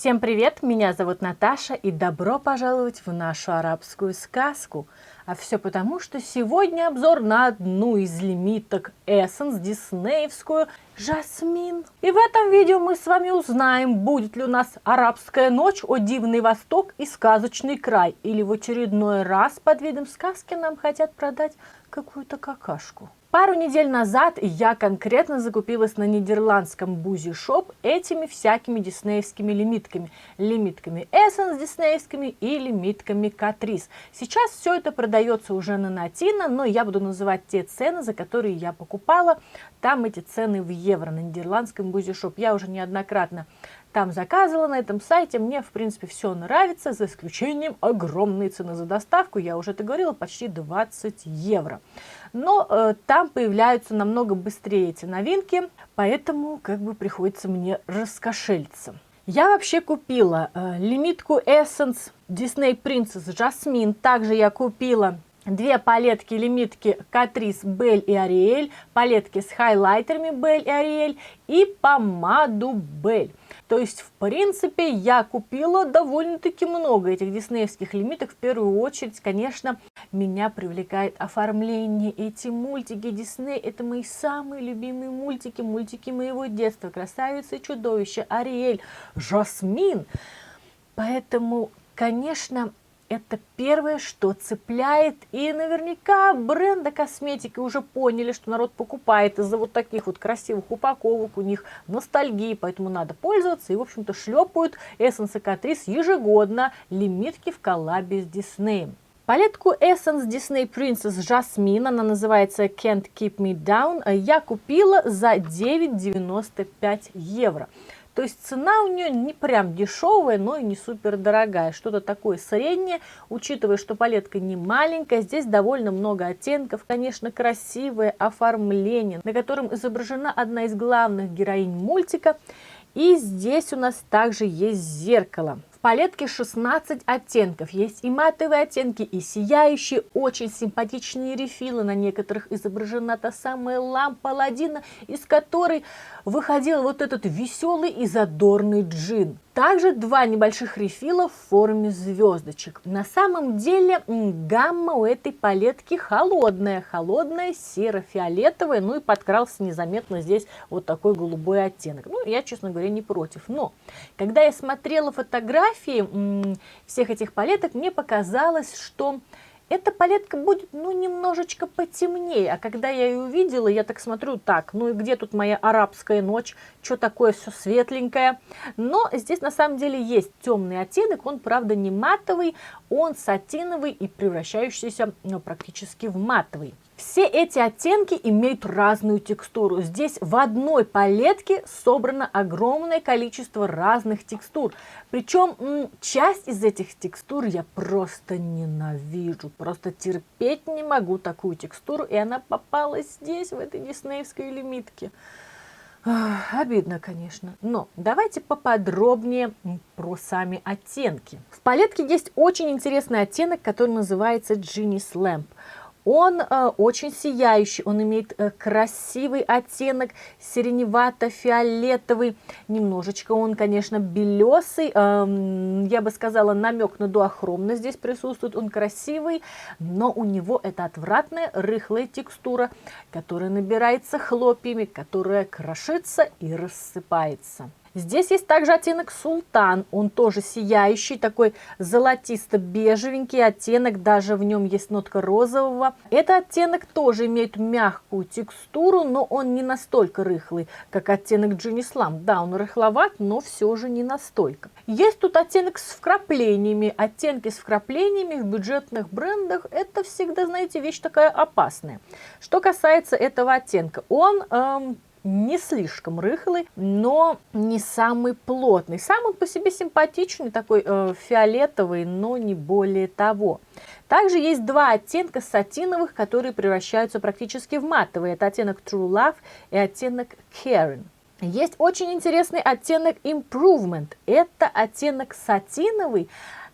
Всем привет, меня зовут Наташа и добро пожаловать в нашу арабскую сказку. А все потому, что сегодня обзор на одну из лимиток Essence диснеевскую Жасмин. И в этом видео мы с вами узнаем, будет ли у нас арабская ночь, о дивный восток и сказочный край. Или в очередной раз под видом сказки нам хотят продать какую-то какашку. Пару недель назад я конкретно закупилась на нидерландском Бузи Шоп этими всякими диснеевскими лимитками. Лимитками Essence диснеевскими и лимитками Catrice. Сейчас все это продается уже на Натино, но я буду называть те цены, за которые я покупала. Там эти цены в евро на нидерландском Бузи Шоп. Я уже неоднократно там заказывала на этом сайте. Мне, в принципе, все нравится, за исключением огромной цены за доставку. Я уже это говорила, почти 20 евро. Но там появляются намного быстрее эти новинки, поэтому как бы приходится мне раскошелиться. Я вообще купила лимитку Essence Disney Princess Jasmine. Также я купила две палетки лимитки Catrice Belle и Ariel, палетки с хайлайтерами Belle и Ariel и помаду Belle. То есть, в принципе, я купила довольно-таки много этих диснеевских лимиток. В первую очередь, конечно, меня привлекает оформление. Эти мультики Дисней – это мои самые любимые мультики, мультики моего детства. Красавица и чудовище, Ариэль, Жасмин. Поэтому, конечно, это первое, что цепляет. И наверняка бренды косметики уже поняли, что народ покупает из-за вот таких вот красивых упаковок. У них ностальгии, поэтому надо пользоваться. И, в общем-то, шлепают Essence и Catrice ежегодно лимитки в коллабе с Disney. Палетку Essence Disney Princess Jasmine, она называется Can't Keep Me Down, я купила за 9,95 евро. То есть цена у нее не прям дешевая, но и не супер дорогая. Что-то такое среднее, учитывая, что палетка не маленькая. Здесь довольно много оттенков. Конечно, красивое оформление, на котором изображена одна из главных героинь мультика. И здесь у нас также есть зеркало. В палетке 16 оттенков. Есть и матовые оттенки, и сияющие, очень симпатичные рефилы. На некоторых изображена та самая лампа Аладдина, из которой выходил вот этот веселый и задорный джин. Также два небольших рефила в форме звездочек. На самом деле гамма у этой палетки холодная, серо-фиолетовая, ну и подкрался незаметно здесь вот такой голубой оттенок. Ну, я, честно говоря, не против. Но когда я смотрела фотографии всех этих палеток, мне показалось, что эта палетка будет, ну, немножечко потемнее. А когда я ее увидела, я так смотрю, так, ну и где тут моя арабская ночь? Что такое все светленькое? Но здесь на самом деле есть темный оттенок. Он, правда, не матовый, он сатиновый и превращающийся, ну, практически в матовый. Все эти оттенки имеют разную текстуру. Здесь в одной палетке собрано огромное количество разных текстур. Причем часть из этих текстур я просто ненавижу. Просто терпеть не могу такую текстуру. И она попалась здесь, в этой диснеевской лимитке. Обидно, конечно. Но давайте поподробнее про сами оттенки. В палетке есть очень интересный оттенок, который называется Genius Lamp. Он очень сияющий, он имеет красивый оттенок, сиреневато-фиолетовый, немножечко он, конечно, белесый, я бы сказала, намек на дуохромность здесь присутствует, он красивый, но у него это отвратная рыхлая текстура, которая набирается хлопьями, которая крошится и рассыпается. Здесь есть также оттенок Султан, он тоже сияющий, такой золотисто-бежевенький оттенок, даже в нем есть нотка розового. Этот оттенок тоже имеет мягкую текстуру, но он не настолько рыхлый, как оттенок Genius Lamp. Да, он рыхловат, но все же не настолько. Есть тут оттенок с вкраплениями. Оттенки с вкраплениями в бюджетных брендах – это всегда, знаете, вещь такая опасная. Что касается этого оттенка, он не слишком рыхлый, но не самый плотный. Сам он по себе симпатичный, такой фиолетовый, но не более того. Также есть два оттенка сатиновых, которые превращаются практически в матовые. Это оттенок True Love и оттенок Karen. Есть очень интересный оттенок Improvement. Это оттенок сатиновый,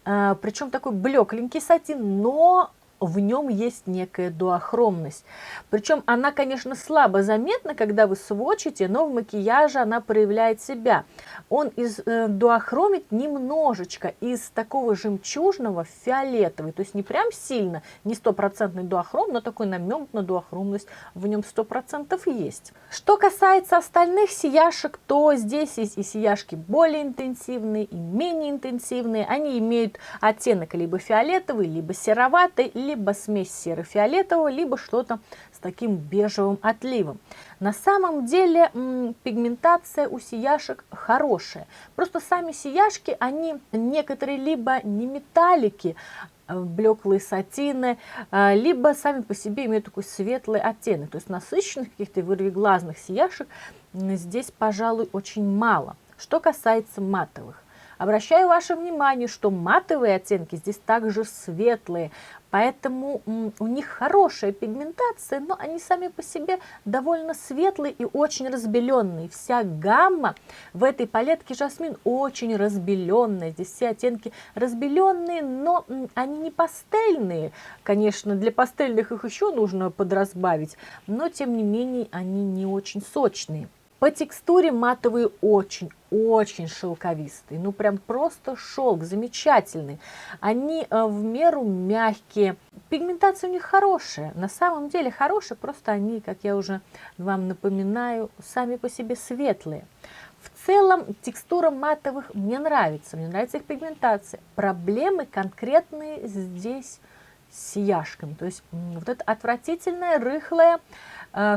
причем такой блекленький сатин, но в нем есть некая дуохромность. Причем она, конечно, слабо заметна, когда вы сводчите, но в макияже она проявляет себя. Он дуохромит немножечко из такого жемчужного в фиолетовый, то есть не прям сильно, не стопроцентный дуохром, но такой намек на дуохромность в нем 100% есть. Что касается остальных сияшек, то здесь есть и сияшки более интенсивные, и менее интенсивные. Они имеют оттенок либо фиолетовый, либо сероватый, либо смесь серо-фиолетового, либо что-то с таким бежевым отливом. На самом деле пигментация у сияшек хорошая. Просто сами сияшки, они некоторые либо не металлики, блеклые сатины, либо сами по себе имеют такой светлый оттенок. То есть насыщенных каких-то вырвиглазных сияшек здесь, пожалуй, очень мало. Что касается матовых. Обращаю ваше внимание, что матовые оттенки здесь также светлые, поэтому у них хорошая пигментация, но они сами по себе довольно светлые и очень разбеленные. Вся гамма в этой палетке Жасмин очень разбеленная. Здесь все оттенки разбеленные, но они не пастельные. Конечно, для пастельных их еще нужно подразбавить, но тем не менее они не очень сочные. По текстуре матовые очень шелковистые, ну прям просто шелк, замечательный. Они в меру мягкие, пигментация у них хорошая, на самом деле хорошая, просто они, как я уже вам напоминаю, сами по себе светлые. В целом текстура матовых мне нравится их пигментация. Проблемы конкретные здесь с сияшками, то есть вот эта отвратительная, рыхлая,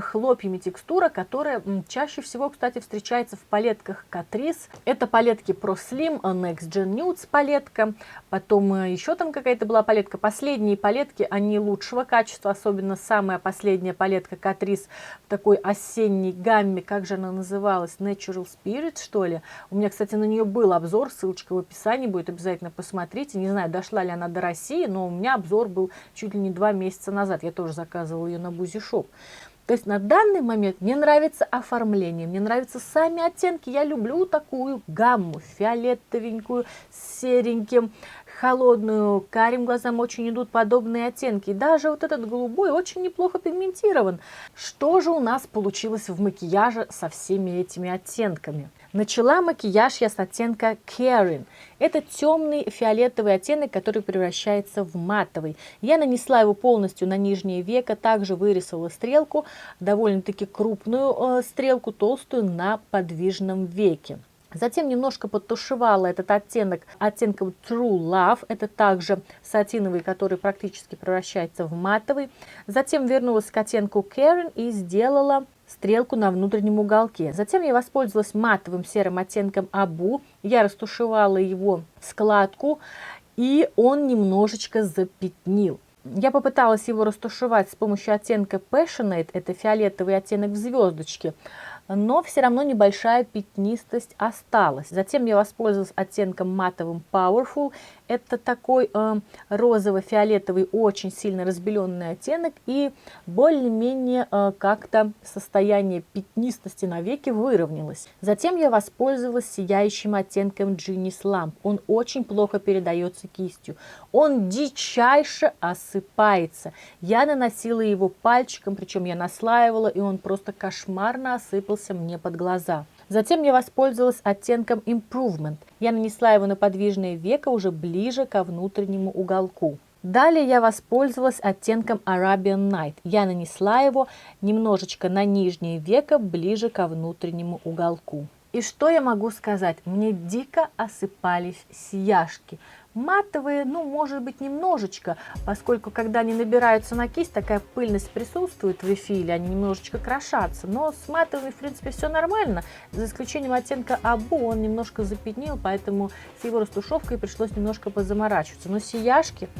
хлопьями текстура, которая чаще всего, кстати, встречается в палетках Catrice. Это палетки Pro Slim, Next Gen Nudes палетка, потом еще там какая-то была палетка. Последние палетки, они лучшего качества, особенно самая последняя палетка Catrice в такой осенней гамме, как же она называлась, Natural Spirit, что ли. У меня, кстати, на нее был обзор, ссылочка в описании будет, обязательно посмотрите. Не знаю, дошла ли она до России, но у меня обзор был чуть ли не 2 месяца назад. Я тоже заказывала ее на Бузи Шоп. То есть на данный момент мне нравится оформление, мне нравятся сами оттенки. Я люблю такую гамму, фиолетовенькую, с сереньким, холодную, карим глазам очень идут подобные оттенки. И даже вот этот голубой очень неплохо пигментирован. Что же у нас получилось в макияже со всеми этими оттенками? Начала макияж я с оттенка Caring. Это темный фиолетовый оттенок, который превращается в матовый. Я нанесла его полностью на нижнее веко, также вырисовала стрелку, довольно-таки крупную стрелку, толстую на подвижном веке. Затем немножко подтушевала этот оттенок оттенком True Love. Это также сатиновый, который практически превращается в матовый. Затем вернулась к оттенку Caring и сделала стрелку на внутреннем уголке. Затем я воспользовалась матовым серым оттенком Abu. Я растушевала его складку, и он немножечко запятнил. Я попыталась его растушевать с помощью оттенка Passionate, это фиолетовый оттенок в звездочке, но все равно небольшая пятнистость осталась. Затем я воспользовалась оттенком матовым Powerful. Это такой розово-фиолетовый, очень сильно разбеленный оттенок, и более-менее как-то состояние пятнистости на веке выровнялось. Затем я воспользовалась сияющим оттенком Genius Lamp. Он очень плохо передается кистью. Он дичайше осыпается. Я наносила его пальчиком, причем я наслаивала, и он просто кошмарно осыпался мне под глаза. Затем я воспользовалась оттенком Improvement. Я нанесла его на подвижное веко уже ближе ко внутреннему уголку. Далее я воспользовалась оттенком Arabian Night. Я нанесла его немножечко на нижнее веко ближе ко внутреннему уголку. И что я могу сказать? Мне дико осыпались сияшки. Матовые, ну, может быть, немножечко, поскольку, когда они набираются на кисть, такая пыльность присутствует в эфире, они немножечко крошатся. Но с матовыми, в принципе, все нормально. За исключением оттенка Abu, он немножко запятнил, поэтому с его растушевкой пришлось немножко позаморачиваться. Но сияшки,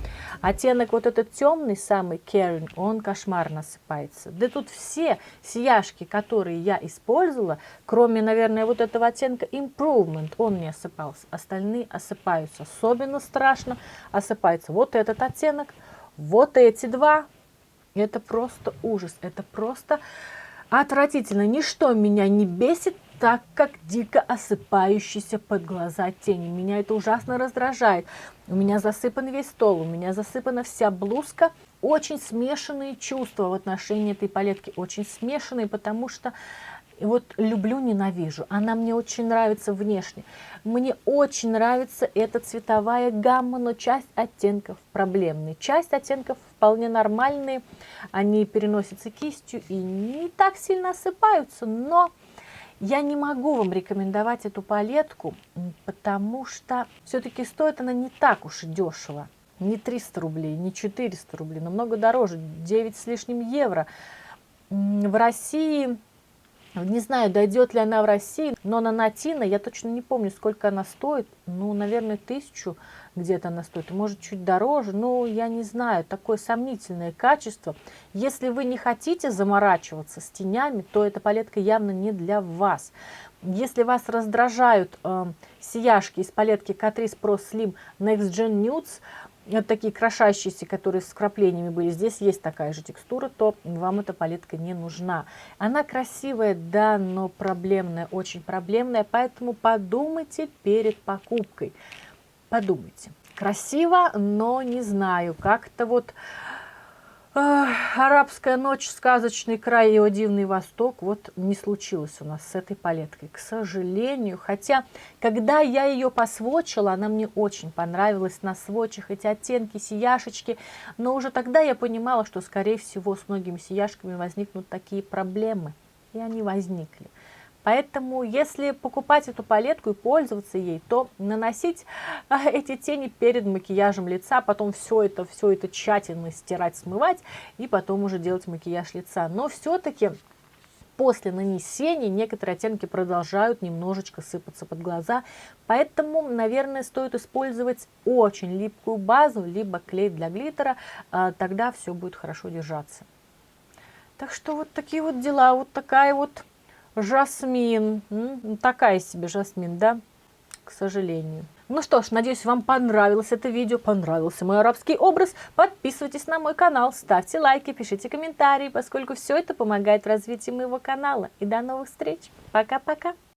оттенок вот этот темный, самый Caring, он кошмарно осыпается. Да тут все сияшки, которые я использовала, кроме, наверное, вот этого оттенка Improvement, он не осыпался. Остальные осыпаются. Особенно страшно осыпается вот этот оттенок, вот эти два. Это просто ужас, это просто отвратительно. Ничто меня не бесит так, как дико осыпающиеся под глаза тени. Меня это ужасно раздражает. У меня засыпан весь стол, у меня засыпана вся блузка. очень смешанные чувства в отношении этой палетки, очень смешанные, потому что вот люблю, ненавижу. Она мне очень нравится внешне. Мне очень нравится эта цветовая гамма, но часть оттенков проблемные. Часть оттенков вполне нормальные. Они переносятся кистью и не так сильно осыпаются, но я не могу вам рекомендовать эту палетку, потому что все-таки стоит она не так уж и дешево. Не 300 рублей, не 400 рублей, намного дороже, 9 с лишним евро. В России... Не знаю, дойдет ли она в России, но на Натино, я точно не помню, сколько она стоит. Ну, наверное, 1000 где-то она стоит, может, чуть дороже. Ну, я не знаю, такое сомнительное качество. Если вы не хотите заморачиваться с тенями, то эта палетка явно не для вас. Если вас раздражают сияшки из палетки Catrice Pro Slim Next Gen Nudes, вот такие крошащиеся, которые с вкраплениями были, здесь есть такая же текстура, то вам эта палетка не нужна. Она красивая, да, но проблемная, очень проблемная, поэтому подумайте перед покупкой. Подумайте. Красиво, но не знаю, как-то вот арабская ночь, сказочный край и о дивный восток, вот не случилось у нас с этой палеткой, к сожалению. Хотя, когда я ее посвочила, она мне очень понравилась на свочах, эти оттенки, сияшечки. Но уже тогда я понимала, что, скорее всего, с многими сияшками возникнут такие проблемы. И они возникли. Поэтому, если покупать эту палетку и пользоваться ей, то наносить эти тени перед макияжем лица, потом все это тщательно стирать, смывать, и потом уже делать макияж лица. Но все-таки после нанесения некоторые оттенки продолжают немножечко сыпаться под глаза. Поэтому, наверное, стоит использовать очень липкую базу, либо клей для глиттера, тогда все будет хорошо держаться. Так что вот такие вот дела, вот такая вот... Жасмин. Такая себе жасмин, да? К сожалению. Ну что ж, надеюсь, вам понравилось это видео, понравился мой арабский образ. Подписывайтесь на мой канал, ставьте лайки, пишите комментарии, поскольку все это помогает в развитии моего канала. И до новых встреч. Пока-пока.